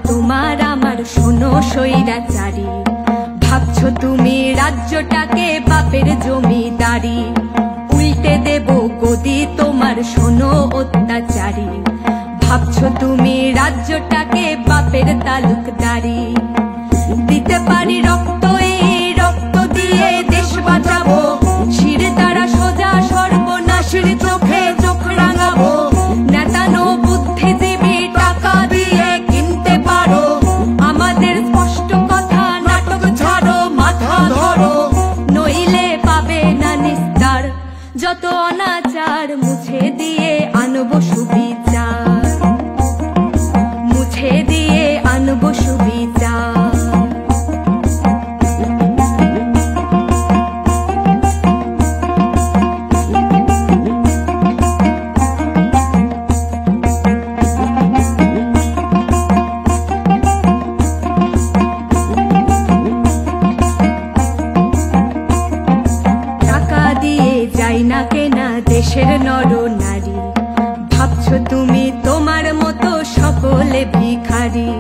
তোমার আমার শোনো স্বৈরাচারী, ভাবছো তুমি রাজ্যটাকে বাপের জমিদারি, উল্টে দেব গদি তোমার শোনো অত্যাচারী, ভাবছো তুমি রাজ্যটাকে বাপের তালুকদারি। দিতে পারি রক্ত, এই রক্ত দিয়ে দেশ বাঁচাবো, শির দ্বারা সোজা সর্বনাশের চোখে চোখ রাঙাবো। নেতানো বুদ্ধিজীবী টাকা দিয়ে কিনতে পারো আমাদের স্পষ্ট কথা, নাটক ছাড়ো মাথা ধরো, নইলে পাবে না নিস্তার। যত অনাচার মুছে দিয়ে আনবো সুবিচার, মুছে দিয়ে আনবো সুবিচার। না কেনা দেশের নর নারী, ভাবছো তুমি তোমার মতো সকলে ভিখারি,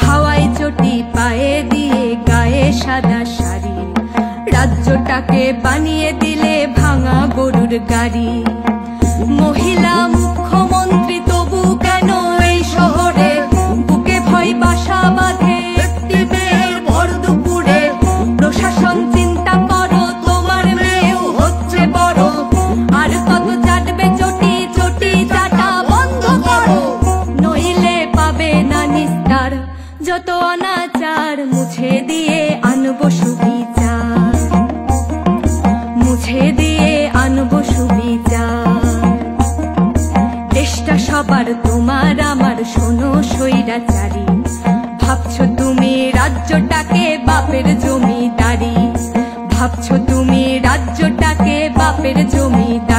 হাওয়ায় চটি পায়ে দিয়ে গায়ে সাদা শাড়ি, রাজ্যটাকে বানিয়ে দিলে ভাঙা গরুর গাড়ি। মহিলা মুখ্যমন্ত্রী তবু কেন এই শহরে বুকে ভয় বাসা বাঁধে ভর দুপুরে। প্রশাসন চিন্তা করো তোমার মেয়েও হচ্ছে বড়, আর কত চাটবে চটি, চটি চাটা বন্ধ করো, নইলে পাবে না নিস্তার। যত অনাচার মুছে দিয়ে আনবো সুবিচার, মুছে দিয়ে আনবো সুবিচার। দেশটা সবার তোমার আমার শোনো স্বৈরাচারী, ভাবছো তুমি রাজ্যটাকে বাপের জমিদারি, ভাবছো তুমি রাজ্যটাকে বাপের জমিদারি।